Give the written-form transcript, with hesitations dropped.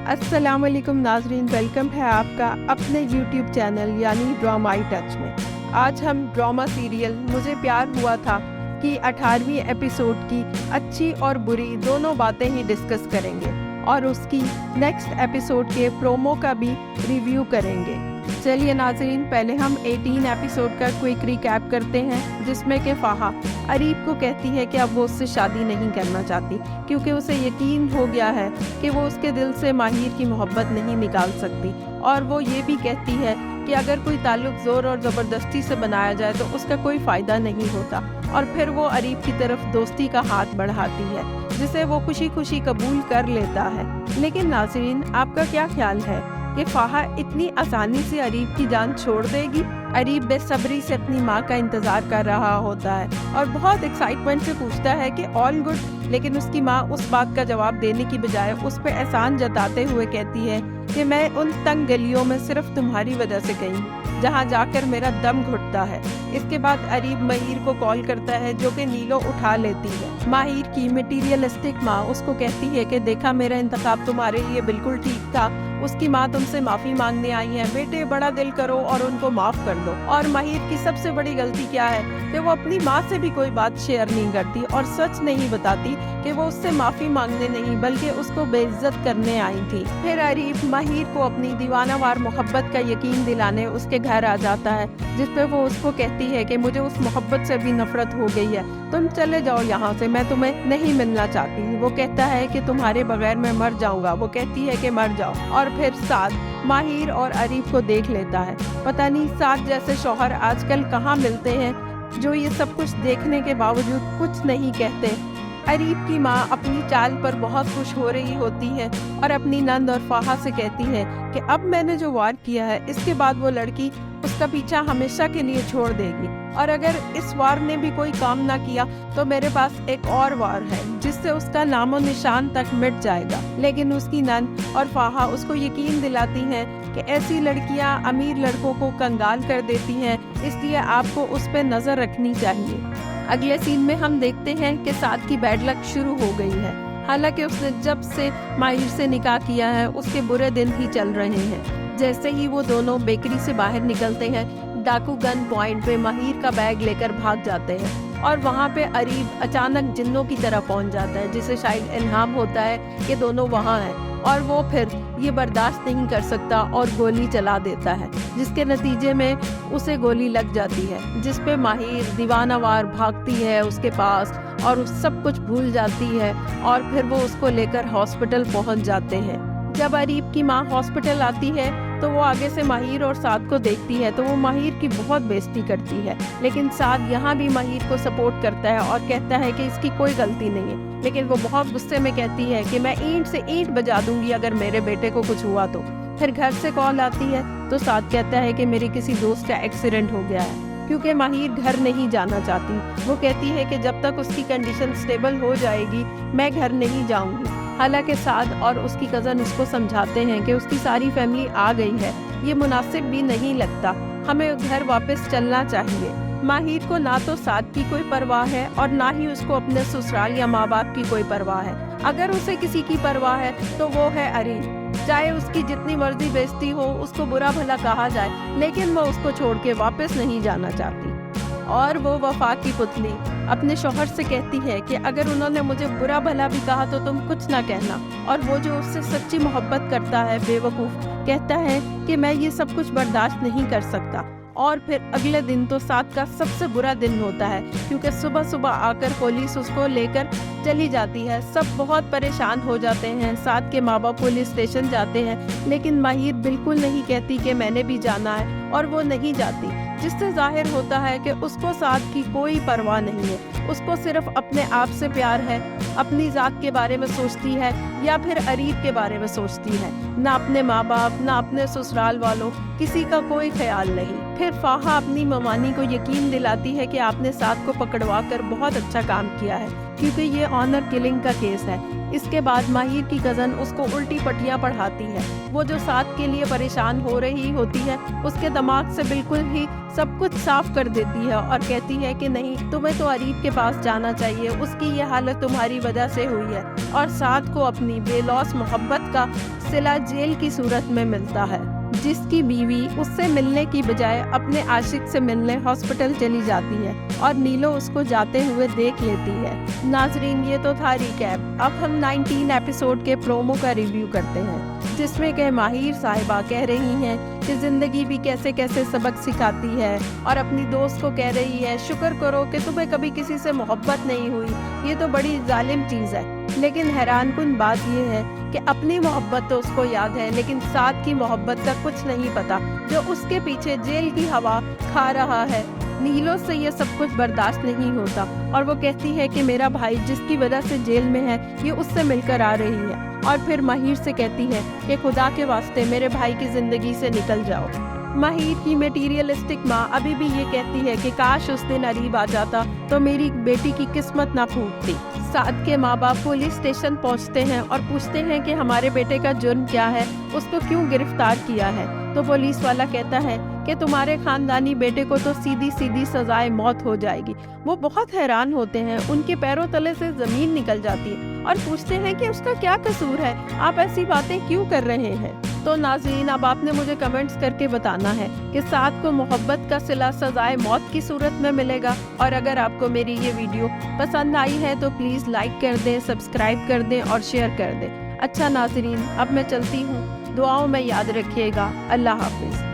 अस्सलाम वालेकुम नाजरीन, वेलकम है आपका अपने YouTube चैनल यानी ड्रामाई टच में। आज हम ड्रामा सीरियल मुझे प्यार हुआ था कि 18वीं एपिसोड की अच्छी और बुरी दोनों बातें ही डिस्कस करेंगे और उसकी नेक्स्ट एपिसोड के प्रोमो का भी रिव्यू करेंगे। चलिए नाजरीन, पहले हम 18 एपिसोड का क्विक रिकैप करते हैं, जिसमें कि फाहा अरीब को कहती है कि अब वो उससे शादी नहीं करना चाहती क्योंकि उसे यकीन हो गया है कि वो उसके दिल से माहिर की मोहब्बत नहीं निकाल सकती, और वो ये भी कहती है कि अगर कोई ताल्लुक ज़ोर और ज़बरदस्ती से बनाया जाए तो उसका कोई फ़ायदा नहीं होता, और फिर वो अरीब की तरफ दोस्ती का हाथ बढ़ाती है जिसे वो खुशी खुशी कबूल कर लेता है। लेकिन नाज़रीन, आपका क्या ख्याल है कि फाहा इतनी आसानी से अरीब की जान छोड़ देगी? अरीब बेसब्री से अपनी माँ का इंतज़ार कर रहा होता है और बहुत एक्साइटमेंट से पूछता है कि ऑल गुड, लेकिन उसकी माँ उस बात का जवाब देने की बजाय उस पर एहसान जताते हुए कहती है कि मैं उन तंग गलियों में सिर्फ तुम्हारी वजह से गई हूँ जहाँ जाकर मेरा दम घुटता है। इसके बाद अरीब माहिर को कॉल करता है जो कि नीलो उठा लेती है। माहिर की मटीरियलिस्टिक माँ उसको कहती है कि देखा, मेरा इंतखाब तुम्हारे लिए बिल्कुल ठीक था। उसकी माँ तुमसे माफ़ी मांगने आई है, बेटे बड़ा दिल करो और उनको माफ़ कर दो। और माहिर की सबसे बड़ी गलती क्या है कि वो अपनी माँ से भी कोई बात शेयर नहीं करती और सच नहीं बताती कि वो उससे माफ़ी मांगने नहीं बल्कि उसको बेइज्जत करने आई थी। फिर अरीब माहिर को अपनी दीवानावार मोहब्बत का यकीन दिलाने उसके घर आ जाता है, जिस पे वो उसको कहती है कि मुझे उस मोहब्बत से भी नफरत हो गई है, तुम चले जाओ यहाँ से, मैं तुम्हें नहीं मिलना चाहती। वो कहता है कि तुम्हारे बगैर मैं मर जाऊंगा। वो कहती है कि मर जाओ। और फिर साद माहिर और अरीब को देख लेता है। पता नहीं साद जैसे शौहर आजकल कहाँ मिलते हैं जो ये सब कुछ देखने के बावजूद कुछ नहीं कहते। अरीब की माँ अपनी चाल पर बहुत खुश हो रही होती है और अपनी नंद और फाहा से कहती है कि अब मैंने जो वार किया है इसके बाद वो लड़की उसका पीछा हमेशा के लिए छोड़ देगी, और अगर इस वार ने भी कोई काम ना किया तो मेरे पास एक और वार है जिससे उसका नामो निशान तक मिट जाएगा। लेकिन उसकी नंद और फाहा उसको यकीन दिलाती हैं कि ऐसी लड़कियां अमीर लड़कों को कंगाल कर देती हैं, इसलिए आपको उस पर नजर रखनी चाहिए। अगले सीन में हम देखते हैं कि साद की बैड लक शुरू हो गई है। हालांकि उसने जब से माहिर से निकाह किया है उसके बुरे दिन ही चल रहे हैं। जैसे ही वो दोनों बेकरी से बाहर निकलते हैं, डाकू गन पॉइंट पे माहिर का बैग लेकर भाग जाते हैं और वहाँ पे अरीब अचानक जिन्नों की तरह पहुँच जाता है, जिसे शायद इल्हाम होता है कि दोनों वहाँ हैं, और वो फिर ये बर्दाश्त नहीं कर सकता और गोली चला देता है, जिसके नतीजे में उसे गोली लग जाती है, जिस पे माहिर दीवानावार भागती है उसके पास और उस सब कुछ भूल जाती है, और फिर वो उसको लेकर हॉस्पिटल पहुंच जाते हैं। जब अरीब की माँ हॉस्पिटल आती है तो वो आगे से माहिर और साद को देखती है तो वो माहिर की बहुत बेइज्जती करती है, लेकिन साद यहाँ भी माहिर को सपोर्ट करता है और कहता है कि इसकी कोई गलती नहीं है। लेकिन वो बहुत गुस्से में कहती है कि मैं ईंट से ईंट बजा दूंगी अगर मेरे बेटे को कुछ हुआ तो। फिर घर से कॉल आती है तो साद कहता है कि मेरे किसी दोस्त का एक्सीडेंट हो गया है, क्योंकि माहिर घर नहीं जाना चाहती। वो कहती है कि जब तक उसकी कंडीशन स्टेबल हो जाएगी मैं घर नहीं जाऊंगी। हालांकि साद और उसकी कज़न उसको समझाते हैं कि उसकी सारी फैमिली आ गई है, ये मुनासिब भी नहीं लगता, हमें घर वापस चलना चाहिए। माहिर को ना तो साद की कोई परवाह है और ना ही उसको अपने ससुराल या माँ बाप की कोई परवाह है। अगर उसे किसी की परवाह है तो वो है अरीब। चाहे उसकी जितनी मर्जी बेइज्जती हो, उसको बुरा भला कहा जाए, लेकिन वो उसको छोड़ के वापस नहीं जाना चाहती। और वो वफा की पुतली अपने शौहर से कहती है कि अगर उन्होंने मुझे बुरा भला भी कहा तो तुम कुछ ना कहना। और वो जो उससे सच्ची मोहब्बत करता है बेवकूफ़ कहता है कि मैं ये सब कुछ बर्दाश्त नहीं कर सकता। और फिर अगले दिन तो साद का सबसे बुरा दिन होता है, क्योंकि सुबह सुबह आकर पुलिस उसको लेकर चली जाती है। सब बहुत परेशान हो जाते हैं। साद के माँ बाप पुलिस स्टेशन जाते हैं, लेकिन माहिर बिल्कुल नहीं कहती कि मैंने भी जाना है, और वो नहीं जाती, जिससे जाहिर होता है कि उसको साद की कोई परवाह नहीं है। उसको सिर्फ अपने आप से प्यार है, अपनी ज़ात के बारे में सोचती है या फिर अरीब के बारे में सोचती है, ना अपने माँ बाप ना अपने ससुराल वालों, किसी का कोई ख्याल नहीं। फिर फाहा अपनी ममानी को यकीन दिलाती है कि आपने साद को पकड़वा कर बहुत अच्छा काम किया है, क्योंकि ये ऑनर किलिंग का केस है। इसके बाद माहिर की कज़न उसको उल्टी पट्टियाँ पढ़ाती है। वो जो साद के लिए परेशान हो रही होती है, उसके दिमाग से बिल्कुल ही सब कुछ साफ कर देती है और कहती है कि नहीं, तुम्हें तो अरीफ के पास जाना चाहिए, उसकी ये हालत तुम्हारी वजह से हुई है। और साद को अपनी बेलौस मोहब्बत का सिला जेल की सूरत में मिलता है, जिसकी बीवी उससे मिलने की बजाय अपने आशिक से मिलने हॉस्पिटल चली जाती है और नीलो उसको जाते हुए देख लेती है। नाजरीन, ये तो था रिकैप। अब हम 19 एपिसोड के प्रोमो का रिव्यू करते हैं, जिसमें कि माहिर साहिबा कह रही हैं कि ज़िंदगी भी कैसे कैसे सबक सिखाती है और अपनी दोस्त को कह रही है शुक्र करो कि तुम्हें कभी किसी से मोहब्बत नहीं हुई, ये तो बड़ी जालिम चीज़ है। लेकिन हैरानकुन बात यह है कि अपनी मोहब्बत तो उसको याद है, लेकिन साद की मोहब्बत का कुछ नहीं पता, जो उसके पीछे जेल की हवा खा रहा है। नीलो से ये सब कुछ बर्दाश्त नहीं होता और वो कहती है कि मेरा भाई जिसकी वजह से जेल में है, ये उससे मिलकर आ रही है। और फिर माहिर से कहती है कि खुदा के वास्ते मेरे भाई की ज़िंदगी से निकल जाओ। माहिर की मटीरियलिस्टिक माँ अभी भी ये कहती है कि काश उस दिन अरीब आ जाता तो मेरी बेटी की किस्मत ना फूटती। साद के माँ बाप पुलिस स्टेशन पहुँचते हैं और पूछते हैं कि हमारे बेटे का जुर्म क्या है, उसको क्यों गिरफ्तार किया है। तो पुलिस वाला कहता है कि तुम्हारे खानदानी बेटे को तो सीधी सीधी सजाए मौत हो जाएगी। वो बहुत हैरान होते हैं, उनके पैरों तले से ज़मीन निकल जाती है और पूछते हैं कि उसका क्या कसूर है, आप ऐसी बातें क्यों कर रहे हैं। तो नाज़रीन, अब आपने मुझे कमेंट्स करके बताना है कि साद को मोहब्बत का सिला सजाए मौत की सूरत में मिलेगा। और अगर आपको मेरी ये वीडियो पसंद आई है तो प्लीज़ लाइक कर दें, सब्सक्राइब कर दें और शेयर कर दें। अच्छा नाज़रीन, अब मैं चलती हूँ, दुआओं में याद रखिएगा। अल्लाह हाफिज़।